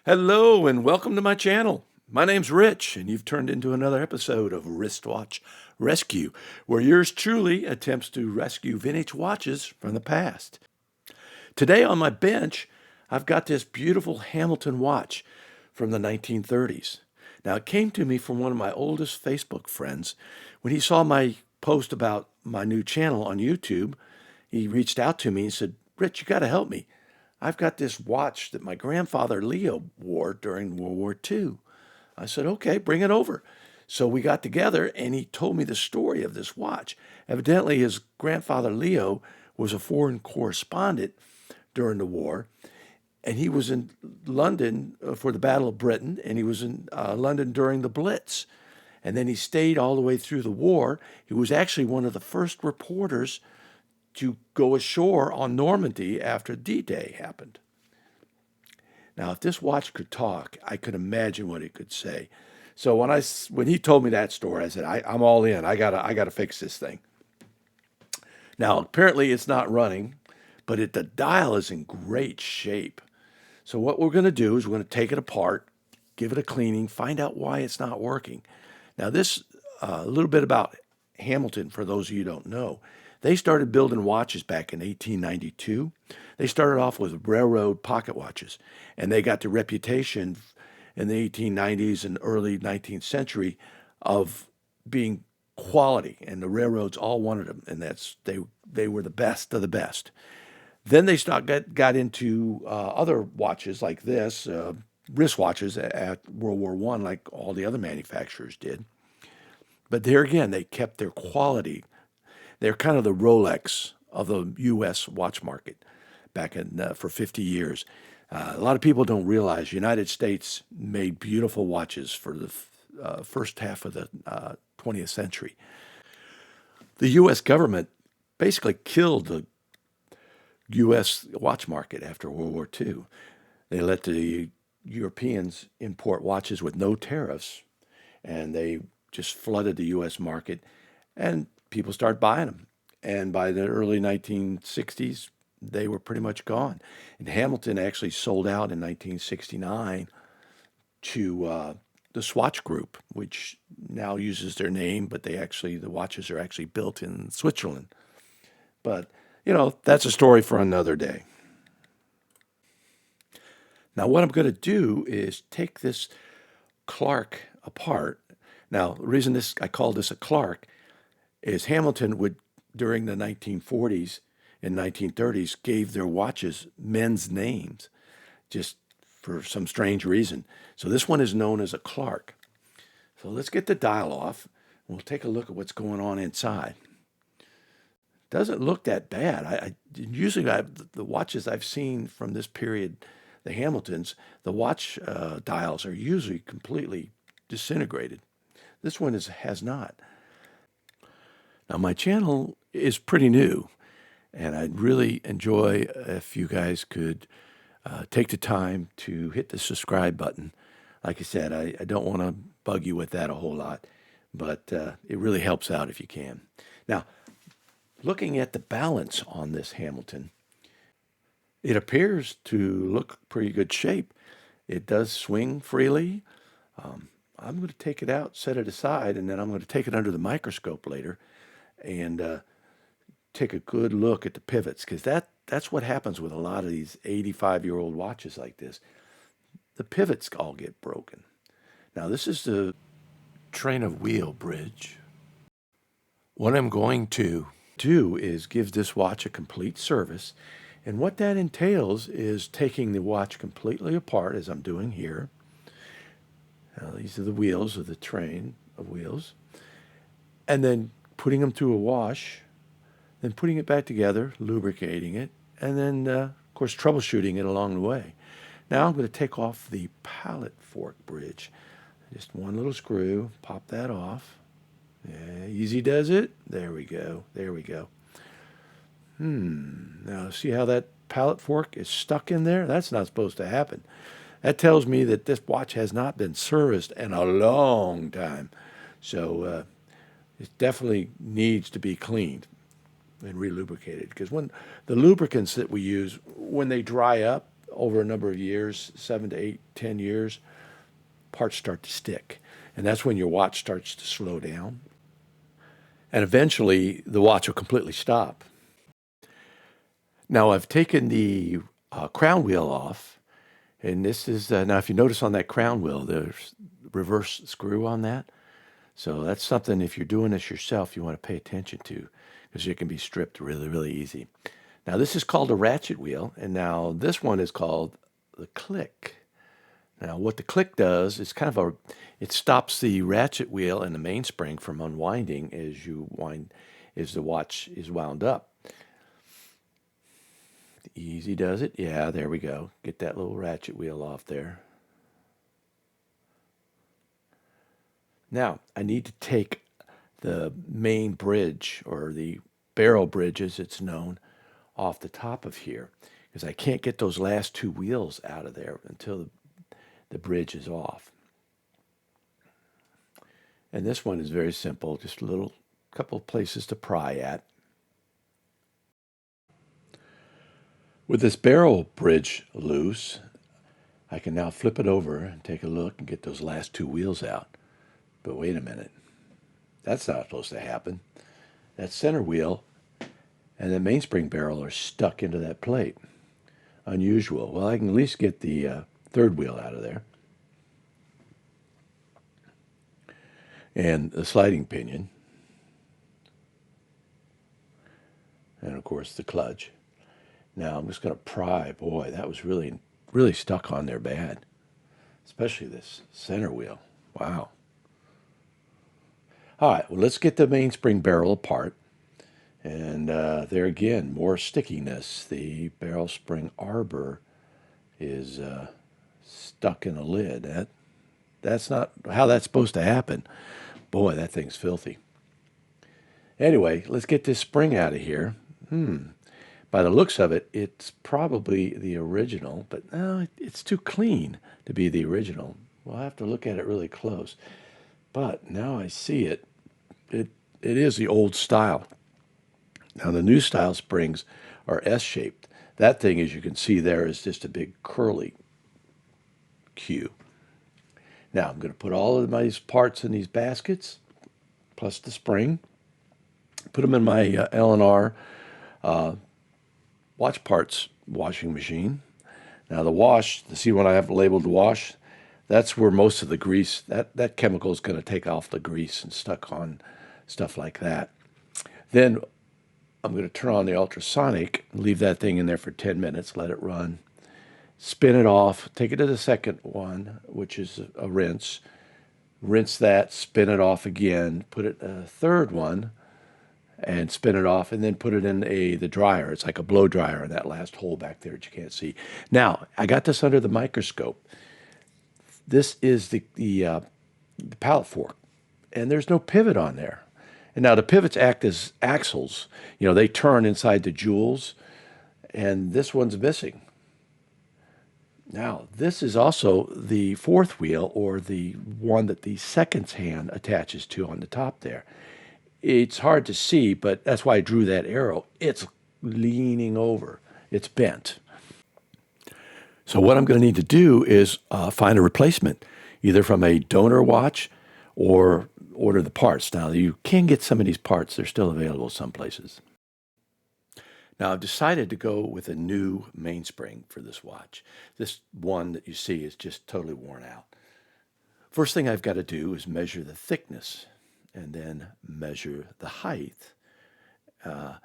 Hello and welcome to my channel. My name's Rich, and you've turned into another episode of Wristwatch Rescue, where yours truly attempts to rescue vintage watches from the past. Today on my bench, I've got this beautiful Hamilton watch from the 1930s. Now, it came to me from one of my oldest Facebook friends. When he saw my post about my new channel on YouTube, he reached out to me and said, "Rich, you got to help me. I've got this watch that my grandfather Leo wore during World War II." I said, "Okay, bring it over." So we got together and he told me the story of this watch. Evidently, his grandfather Leo was a foreign correspondent during the war, and he was in London for the Battle of Britain, and he was in London during the Blitz. And then he stayed all the way through the war. He was actually one of the first reporters to go ashore on Normandy after D-Day happened. Now, if this watch could talk, I could imagine what it could say. So when he told me that story, I said, I'm all in. I gotta fix this thing. Now, apparently it's not running, but the dial is in great shape. So what we're going to do is we're going to take it apart, give it a cleaning, find out why it's not working. Now, this a little bit about Hamilton, for those of you who don't know. They started building watches back in 1892. They started off with railroad pocket watches, and they got the reputation in the 1890s and early 19th century of being quality, and the railroads all wanted them, and they were the best of the best. Then they got into other watches like this, wristwatches at World War I, like all the other manufacturers did. But there again, they kept their quality. They're kind of the Rolex of the U.S. watch market back for 50 years. A lot of people don't realize the United States made beautiful watches for the first half of the 20th century. The U.S. government basically killed the U.S. watch market after World War II. They let the Europeans import watches with no tariffs, and they just flooded the U.S. market, and people started buying them. And by the early 1960s, they were pretty much gone. And Hamilton actually sold out in 1969 to the Swatch Group, which now uses their name, but the watches are actually built in Switzerland. But, that's a story for another day. Now, what I'm going to do is take this Clark apart. Now, the reason I call this a Clark is Hamilton would, during the 1940s and 1930s, gave their watches men's names just for some strange reason. So this one is known as a Clark. So let's get the dial off, and we'll take a look at what's going on inside. Doesn't look that bad. Usually the watches I've seen from this period, the Hamiltons, the watch dials are usually completely disintegrated. This one has not. Now, my channel is pretty new, and I'd really enjoy if you guys could take the time to hit the subscribe button. Like I said, I don't want to bug you with that a whole lot, but it really helps out if you can. Now, looking at the balance on this Hamilton, it appears to look pretty good shape. It does swing freely. I'm going to take it out, set it aside, and then I'm going to take it under the microscope later and take a good look at the pivots, because that's what happens with a lot of these 85-year-old watches like this. The pivots all get broken. Now, this is the train of wheel bridge. What I'm going to do is give this watch a complete service, and what that entails is taking the watch completely apart, as I'm doing here. Now, these are the wheels of the train of wheels, and then putting them through a wash, then putting it back together, lubricating it, and then, of course, troubleshooting it along the way. Now I'm going to take off the pallet fork bridge. Just one little screw, pop that off. Yeah, easy does it. There we go. There we go. Now, see how that pallet fork is stuck in there? That's not supposed to happen. That tells me that this watch has not been serviced in a long time. So it definitely needs to be cleaned and relubricated, because when the lubricants that we use, when they dry up over a number of years, 7 to 8, 10 years, parts start to stick. And that's when your watch starts to slow down. And eventually, the watch will completely stop. Now, I've taken the crown wheel off. And this is, now if you notice on that crown wheel, there's reverse screw on that. So that's something, if you're doing this yourself, you want to pay attention to, because it can be stripped really, really easy. Now this is called a ratchet wheel, and now this one is called the click. Now what the click does is it stops the ratchet wheel and the mainspring from unwinding as the watch is wound up. Easy does it. Yeah, there we go. Get that little ratchet wheel off there. Now, I need to take the main bridge, or the barrel bridge as it's known, off the top of here, because I can't get those last two wheels out of there until the bridge is off. And this one is very simple, just a couple of places to pry at. With this barrel bridge loose, I can now flip it over and take a look and get those last two wheels out. But wait a minute, that's not supposed to happen. That center wheel and the mainspring barrel are stuck into that plate. Unusual. Well, I can at least get the third wheel out of there. And the sliding pinion. And of course the clutch. Now I'm just going to pry. Boy, that was really, really stuck on there bad. Especially this center wheel. Wow. All right, well, let's get the mainspring barrel apart. And there again, more stickiness. The barrel spring arbor is stuck in a lid. That's not how that's supposed to happen. Boy, that thing's filthy. Anyway, let's get this spring out of here. By the looks of it, it's probably the original, but no, it's too clean to be the original. We'll have to look at it really close. But now I see it. It is the old style. Now the new style springs are S-shaped. That thing, as you can see there, is just a big curly Q. Now I'm going to put all of my parts in these baskets, plus the spring. Put them in my L&R watch parts washing machine. Now the wash, see when I have labeled wash, that's where most of the grease, that chemical is going to take off the grease and stuck on stuff like that. Then I'm going to turn on the ultrasonic, leave that thing in there for 10 minutes, let it run, spin it off, take it to the second one, which is a rinse that, spin it off again, put it in a third one, and spin it off, and then put it in the dryer. It's like a blow dryer in that last hole back there that you can't see. Now, I got this under the microscope. This is the pallet fork, and there's no pivot on there. And now the pivots act as axles. They turn inside the jewels, and this one's missing. Now, this is also the fourth wheel, or the one that the seconds hand attaches to on the top there. It's hard to see, but that's why I drew that arrow. It's leaning over. It's bent. So what I'm going to need to do is find a replacement, either from a donor watch or order the parts. Now, you can get some of these parts. They're still available some places. Now, I've decided to go with a new mainspring for this watch. This one that you see is just totally worn out. First thing I've got to do is measure the thickness and then measure the height. Now,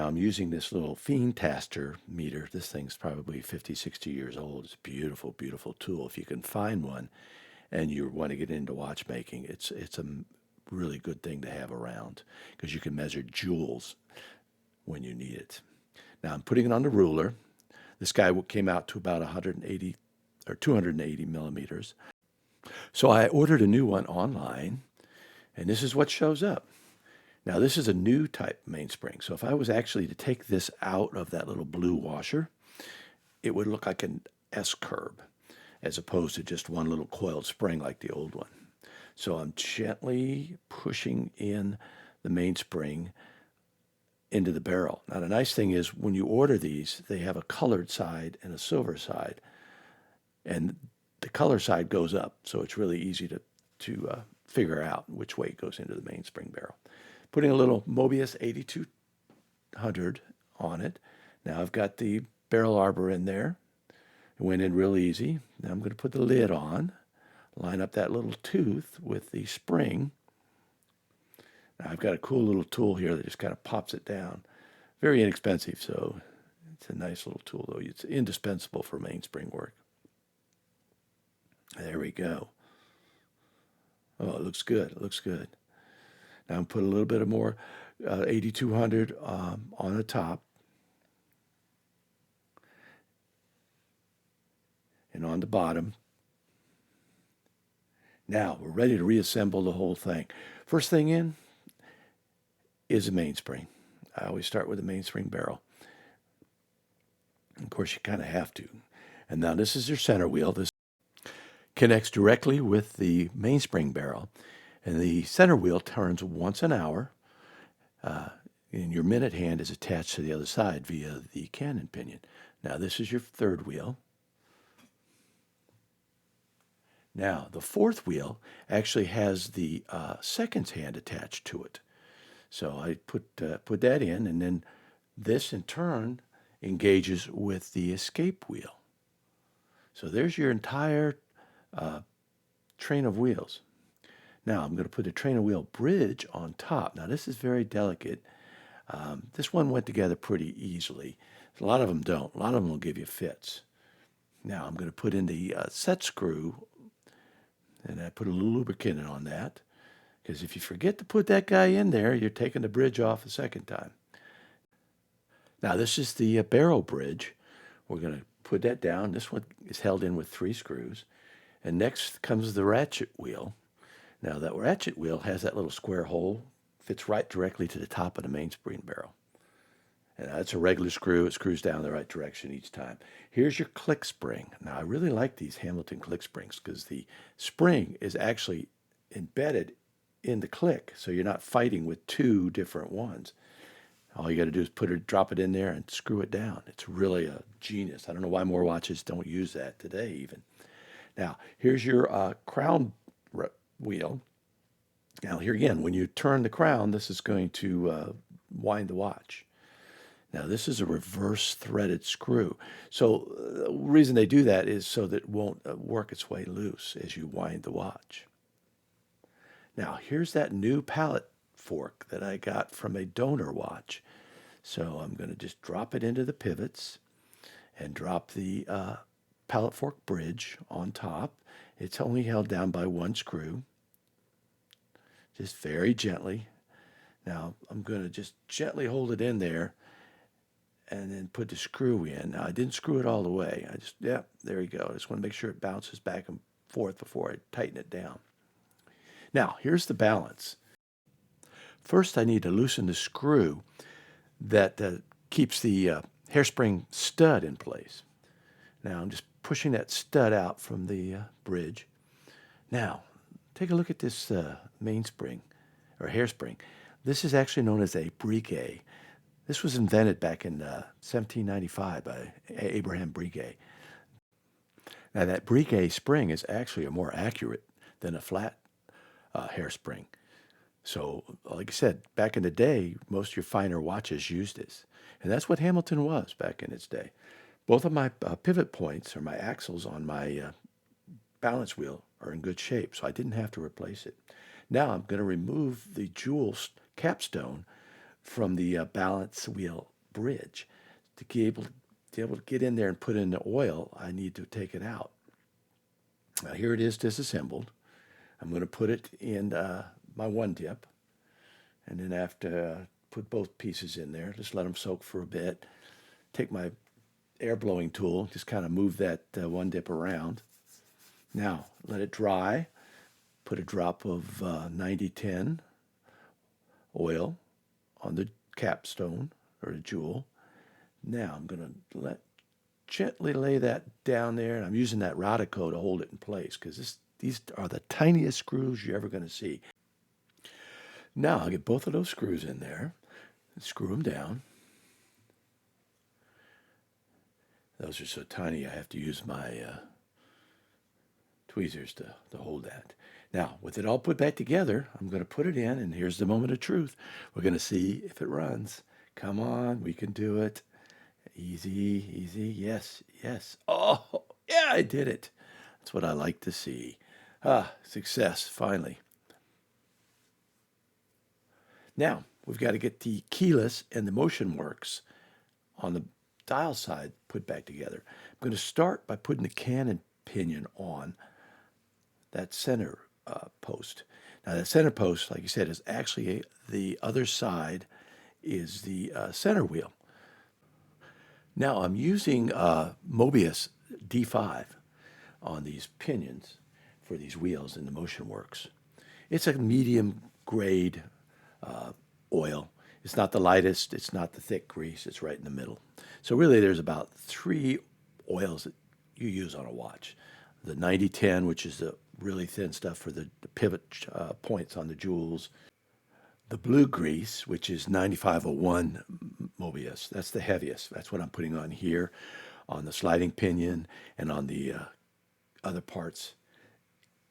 I'm using this little Fiend-taster meter. This thing's probably 50, 60 years old. It's a beautiful, beautiful tool. If you can find one and you want to get into watchmaking, it's a really good thing to have around, because you can measure jewels when you need it. Now, I'm putting it on the ruler. This guy came out to about 180 or 280 millimeters. So I ordered a new one online, and this is what shows up. Now, this is a new type mainspring. So if I was actually to take this out of that little blue washer, it would look like an S-curve, as opposed to just one little coiled spring like the old one. So I'm gently pushing in the mainspring into the barrel. Now the nice thing is when you order these, they have a colored side and a silver side, and the color side goes up, so it's really easy to figure out which way it goes into the mainspring barrel. Putting a little Mobius 8200 on it. Now I've got the barrel arbor in there. It went in real easy. Now I'm going to put the lid on, line up that little tooth with the spring. Now I've got a cool little tool here that just kind of pops it down. Very inexpensive, so it's a nice little tool, though. It's indispensable for mainspring work. There we go. Oh, it looks good. It looks good. Now I'm put a little bit of more 8200 on the top and on the bottom. Now we're ready to reassemble the whole thing. First thing in is a mainspring. I always start with a mainspring barrel. Of course, you kind of have to. And now this is your center wheel. This connects directly with the mainspring barrel, and the center wheel turns once an hour, and your minute hand is attached to the other side via the cannon pinion. Now this is your third wheel. Now the fourth wheel actually has the seconds hand attached to it. So I put that in, and then this in turn engages with the escape wheel. So there's your entire train of wheels. Now I'm going to put a train of wheel bridge on top. Now this is very delicate. This one went together pretty easily. A lot of them don't. A lot of them will give you fits. Now I'm going to put in the set screw, and I put a little lubricant on that, because if you forget to put that guy in there, you're taking the bridge off a second time. Now this is the barrel bridge. We're going to put that down. This one is held in with 3 screws. And next comes the ratchet wheel. Now that ratchet wheel has that little square hole, fits right directly to the top of the mainspring barrel. And that's a regular screw. It screws down the right direction each time. Here's your click spring. Now I really like these Hamilton click springs because the spring is actually embedded in the click, so you're not fighting with 2 different ones. All you got to do is drop it in there and screw it down. It's really a genius. I don't know why more watches don't use that today even. Now, here's your crown wheel. Now, here again, when you turn the crown, this is going to wind the watch. Now, this is a reverse threaded screw. So the reason they do that is so that it won't work its way loose as you wind the watch. Now, here's that new pallet fork that I got from a donor watch. So I'm going to just drop it into the pivots and drop the pallet fork bridge on top. It's only held down by 1 screw, just very gently. Now I'm going to just gently hold it in there and then put the screw in. Now I didn't screw it all the way. There you go. I just want to make sure it bounces back and forth before I tighten it down. Now here's the balance. First I need to loosen the screw that keeps the hairspring stud in place. Now I'm just pushing that stud out from the bridge. Now, take a look at this mainspring, or hairspring. This is actually known as a briquet. This was invented back in 1795 by Abraham Briquet. Now that briquet spring is actually more accurate than a flat hairspring. So, like I said, back in the day, most of your finer watches used this. And that's what Hamilton was back in its day. Both of my pivot points, or my axles on my balance wheel, are in good shape, so I didn't have to replace it. Now I'm going to remove the jewel capstone from the balance wheel bridge. To be able to get in there and put in the oil, I need to take it out. Now here it is disassembled. I'm going to put it in my 1-dip, and then after put both pieces in there, just let them soak for a bit. Take my air blowing tool, just kind of move that 1-dip around. Now let it dry. Put a drop of 9010 oil on the capstone or the jewel. Now I'm going to gently lay that down there, and I'm using that Radico to hold it in place because these are the tiniest screws you're ever going to see. Now I'll get both of those screws in there. Screw them down. Those are so tiny I have to use my tweezers to hold that. Now, with it all put back together, I'm going to put it in, and here's the moment of truth. We're going to see if it runs. Come on, we can do it. Easy, easy. Yes, yes. Oh, yeah, I did it. That's what I like to see. Ah, success, finally. Now, we've got to get the keyless and the motion works on the dial side put back together. I'm going to start by putting the cannon pinion on that center post. Now, that center post, like you said, is actually the other side is the center wheel. Now, I'm using Mobius D5 on these pinions for these wheels in the motion works. It's a medium grade oil. It's not the lightest, it's not the thick grease, it's right in the middle. So really there's about 3 oils that you use on a watch. The 9010, which is the really thin stuff for the pivot points on the jewels. The blue grease, which is 9501 Mobius. That's the heaviest. That's what I'm putting on here, on the sliding pinion, and on the other parts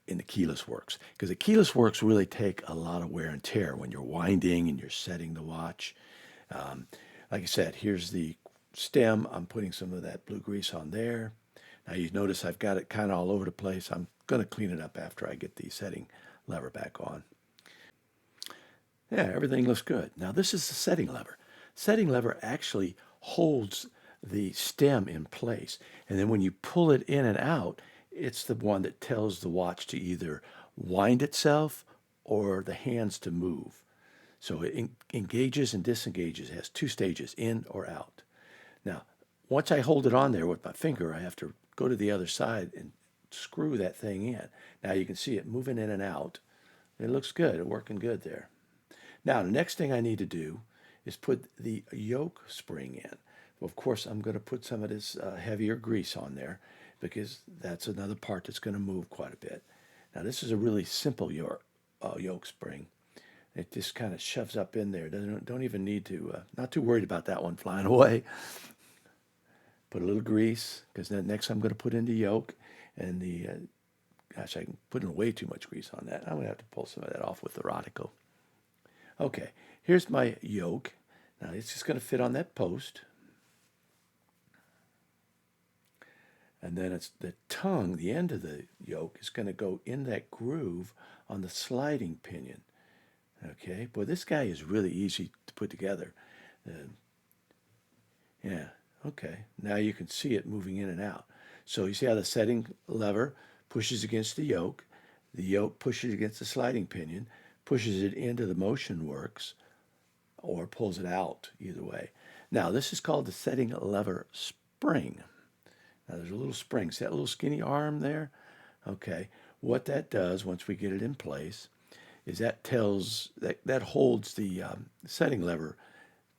in the keyless works. Because the keyless works really take a lot of wear and tear when you're winding and you're setting the watch. Like I said, here's the stem. I'm putting some of that blue grease on there. Now you notice I've got it kind of all over the place. I'm going to clean it up after I get the setting lever back on. Yeah, everything looks good. Now this is the setting lever. Setting lever actually holds the stem in place. And then when you pull it in and out, it's the one that tells the watch to either wind itself or the hands to move. So it engages and disengages. It has 2 stages, in or out. Now, once I hold it on there with my finger, I have to go to the other side and screw that thing in. Now you can see it moving in and out. It looks good. It's working good there. Now, the next thing I need to do is put the yoke spring in. Well, of course, I'm going to put some of this heavier grease on there because that's another part that's going to move quite a bit. Now, this is a really simple yoke spring. It just kind of shoves up in there. Don't even need to, not too worried about that one flying away. Put a little grease, because then next I'm going to put in the yoke. And the, gosh, I can put in way too much grease on that. I'm going to have to pull some of that off with the Rodico. Okay, here's my yoke. Now it's just going to fit on that post. And then it's the tongue, the end of the yoke, is going to go in that groove on the sliding pinion. Okay, boy, this guy is really easy to put together. Yeah, okay. Now you can see it moving in and out. So you see how the setting lever pushes against the yoke pushes against the sliding pinion, pushes it into the motion works, or pulls it out, either way. Now, this is called the setting lever spring. Now, there's a little spring. See that little skinny arm there? Okay. What that does, once we get it in place, is that holds the setting lever.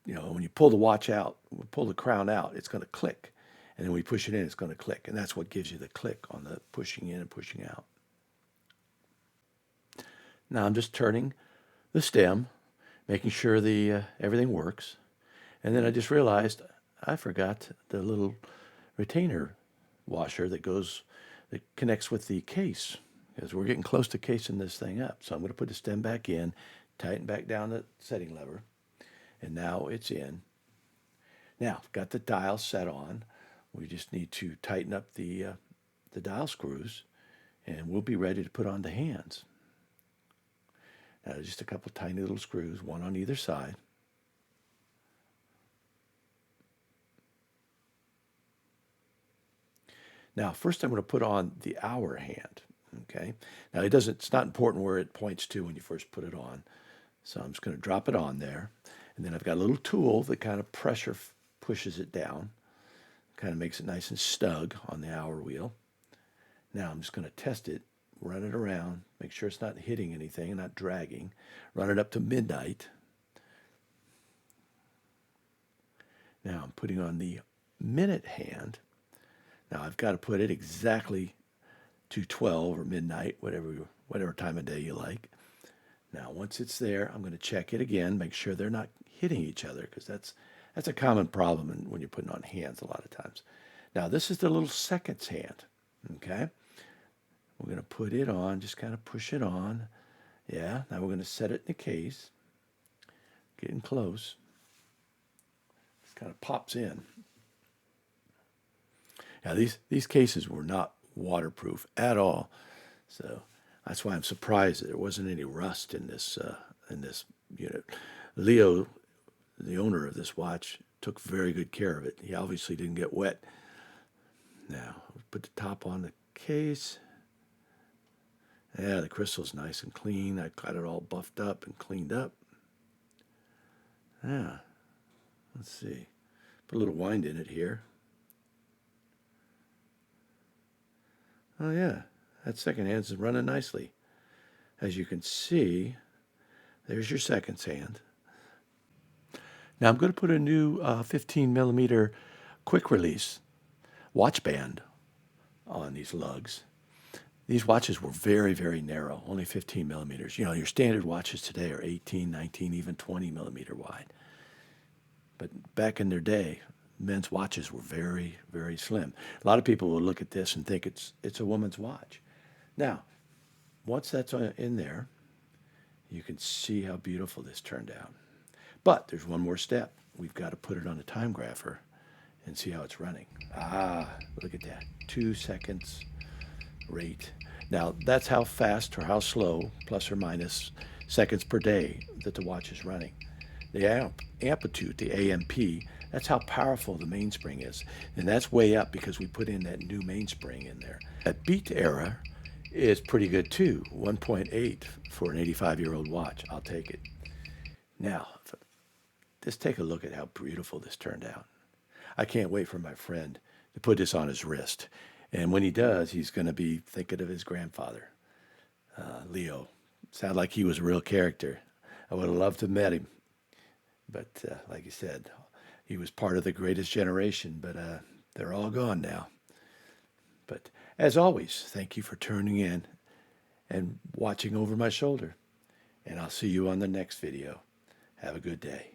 You know, when you pull the watch out, pull the crown out, it's going to click. And then when we push it in, it's going to click. And that's what gives you the click on the pushing in and pushing out. Now I'm just turning the stem, making sure the everything works. And then I just realized I forgot the little retainer washer that connects with the case, because we're getting close to casing this thing up. So I'm going to put the stem back in, tighten back down the setting lever, and now it's in. Now, I've got the dial set on. We just need to tighten up the dial screws, and we'll be ready to put on the hands. Now, just a couple tiny little screws, one on either side. Now, first I'm going to put on the hour hand. Okay. Now, it's not important where it points to when you first put it on. So I'm just going to drop it on there. And then I've got a little tool that kind of pressure pushes it down. Kind of makes it nice and snug on the hour wheel. Now I'm just going to test it, run it around, make sure it's not hitting anything and not dragging. Run it up to midnight. Now I'm putting on the minute hand. Now I've got to put it exactly to 12 or midnight, whatever time of day you like. Now, once it's there, I'm going to check it again, make sure they're not hitting each other, because that's a common problem when you're putting on hands a lot of times. Now, this is the little seconds hand, okay? We're going to put it on, just kind of push it on. Yeah, now we're going to set it in the case. Getting close. It kind of pops in. Now, these cases were not waterproof at all, so that's why I'm surprised that there wasn't any rust in this unit. Leo, the owner of this watch, took very good care of it. He obviously didn't get wet. Now, we'll put the top on the case. Yeah, the crystal's nice and clean. I got it all buffed up and cleaned up. Yeah, let's see. Put a little wind in it here. Oh yeah, that second hand's running nicely. As you can see, there's your seconds hand. Now I'm going to put a new 15 millimeter quick release watch band on these lugs. These watches were very, very narrow, only 15 millimeters. You know, your standard watches today are 18, 19, even 20 millimeter wide. But back in their day, men's watches were very, very slim. A lot of people will look at this and think it's a woman's watch. Now, once that's in there, you can see how beautiful this turned out. But there's one more step. We've got to put it on a time grapher and see how it's running. Ah, look at that. 2 seconds rate. Now, that's how fast or how slow, plus or minus, seconds per day that the watch is running. The amplitude, the AMP, that's how powerful the mainspring is. And that's way up because we put in that new mainspring in there. That beat error is pretty good too, 1.8 for an 85-year-old watch. I'll take it. Now, just take a look at how beautiful this turned out. I can't wait for my friend to put this on his wrist. And when he does, he's going to be thinking of his grandfather, Leo. Sounded like he was a real character. I would have loved to have met him. But like you said, he was part of the greatest generation, but they're all gone now. But as always, thank you for tuning in and watching over my shoulder. And I'll see you on the next video. Have a good day.